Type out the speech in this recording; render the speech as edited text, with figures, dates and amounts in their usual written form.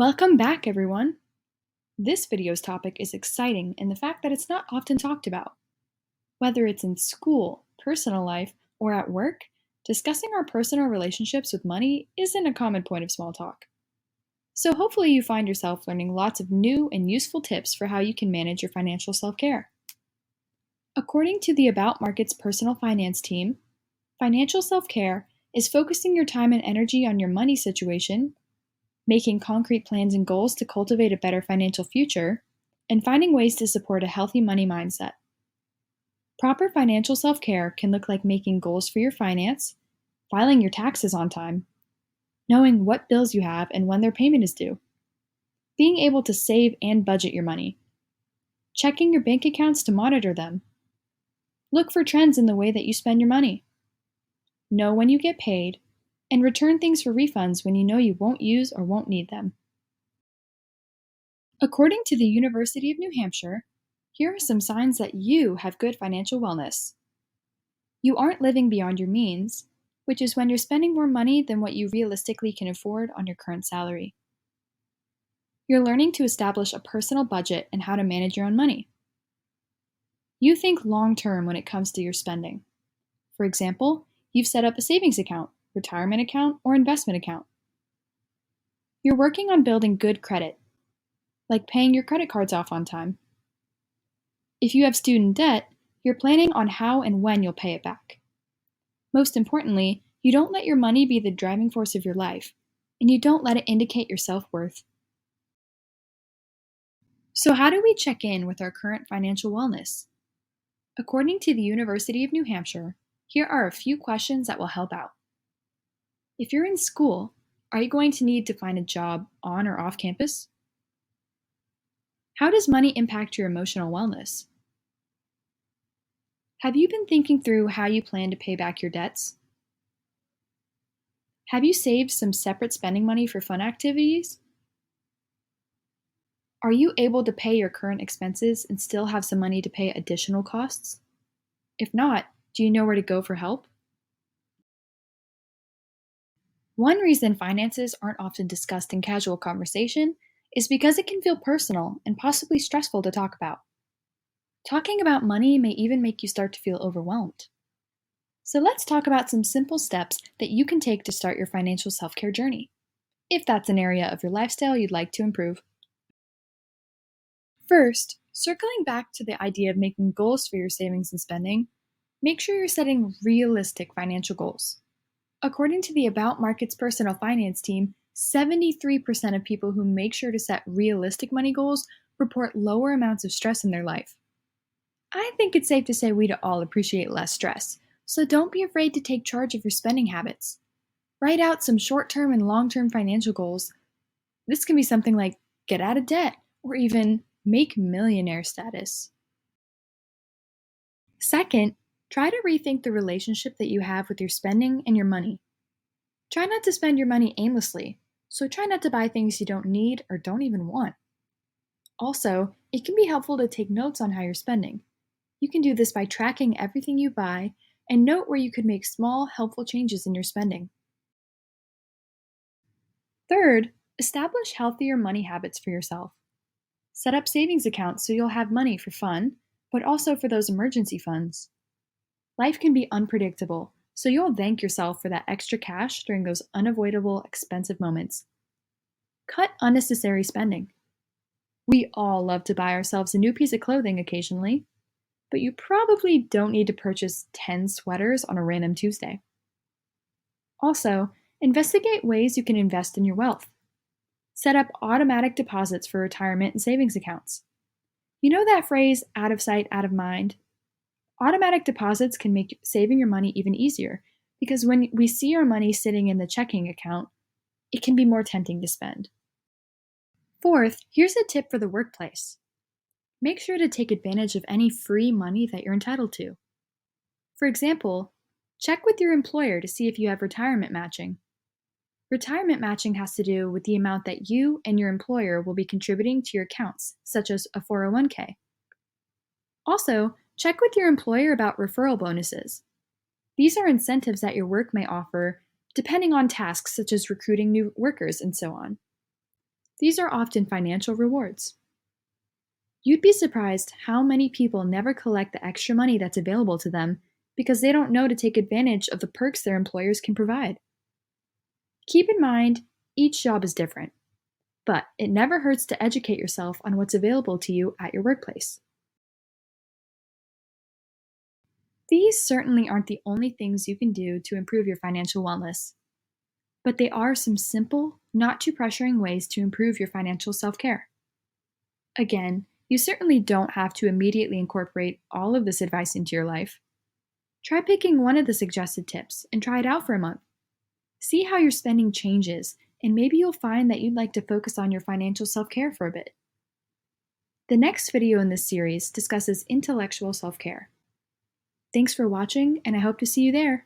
Welcome back, everyone. This video's topic is exciting in the fact that it's not often talked about. Whether it's in school, personal life, or at work, discussing our personal relationships with money isn't a common point of small talk. So hopefully you find yourself learning lots of new and useful tips for how you can manage your financial self-care. According to the About Markets personal finance team, financial self-care is focusing your time and energy on your money situation, making concrete plans and goals to cultivate a better financial future, and finding ways to support a healthy money mindset. Proper financial self-care can look like making goals for your finance, filing your taxes on time, knowing what bills you have and when their payment is due, being able to save and budget your money, checking your bank accounts to monitor them, look for trends in the way that you spend your money, know when you get paid, and return things for refunds when you know you won't use or won't need them. According to the University of New Hampshire, here are some signs that you have good financial wellness. You aren't living beyond your means, which is when you're spending more money than what you realistically can afford on your current salary. You're learning to establish a personal budget and how to manage your own money. You think long-term when it comes to your spending. For example, you've set up a savings account, retirement account, or investment account. You're working on building good credit, like paying your credit cards off on time. If you have student debt, you're planning on how and when you'll pay it back. Most importantly, you don't let your money be the driving force of your life, and you don't let it indicate your self-worth. So how do we check in with our current financial wellness? According to the University of New Hampshire, here are a few questions that will help out. If you're in school, are you going to need to find a job on or off campus? How does money impact your emotional wellness? Have you been thinking through how you plan to pay back your debts? Have you saved some separate spending money for fun activities? Are you able to pay your current expenses and still have some money to pay additional costs? If not, do you know where to go for help? One reason finances aren't often discussed in casual conversation is because it can feel personal and possibly stressful to talk about. Talking about money may even make you start to feel overwhelmed. So let's talk about some simple steps that you can take to start your financial self-care journey, if that's an area of your lifestyle you'd like to improve. First, circling back to the idea of making goals for your savings and spending, make sure you're setting realistic financial goals. According to the About Markets personal finance team, 73% of people who make sure to set realistic money goals report lower amounts of stress in their life. I think it's safe to say we'd all appreciate less stress, so don't be afraid to take charge of your spending habits. Write out some short-term and long-term financial goals. This can be something like get out of debt or even make millionaire status. Second, try to rethink the relationship that you have with your spending and your money. Try not to spend your money aimlessly, so try not to buy things you don't need or don't even want. Also, it can be helpful to take notes on how you're spending. You can do this by tracking everything you buy and note where you could make small, helpful changes in your spending. Third, establish healthier money habits for yourself. Set up savings accounts so you'll have money for fun, but also for those emergency funds. Life can be unpredictable, so you'll thank yourself for that extra cash during those unavoidable, expensive moments. Cut unnecessary spending. We all love to buy ourselves a new piece of clothing occasionally, but you probably don't need to purchase 10 sweaters on a random Tuesday. Also, investigate ways you can invest in your wealth. Set up automatic deposits for retirement and savings accounts. You know that phrase, out of sight, out of mind? Automatic deposits can make saving your money even easier because when we see our money sitting in the checking account, it can be more tempting to spend. Fourth, here's a tip for the workplace. Make sure to take advantage of any free money that you're entitled to. For example, check with your employer to see if you have retirement matching. Retirement matching has to do with the amount that you and your employer will be contributing to your accounts, such as a 401k. Also, check with your employer about referral bonuses. These are incentives that your work may offer depending on tasks such as recruiting new workers and so on. These are often financial rewards. You'd be surprised how many people never collect the extra money that's available to them because they don't know to take advantage of the perks their employers can provide. Keep in mind, each job is different, but it never hurts to educate yourself on what's available to you at your workplace. These certainly aren't the only things you can do to improve your financial wellness, but they are some simple, not too pressuring ways to improve your financial self care. Again, you certainly don't have to immediately incorporate all of this advice into your life. Try picking one of the suggested tips and try it out for a month. See how your spending changes, and maybe you'll find that you'd like to focus on your financial self care for a bit. The next video in this series discusses intellectual self care. Thanks for watching, and I hope to see you there.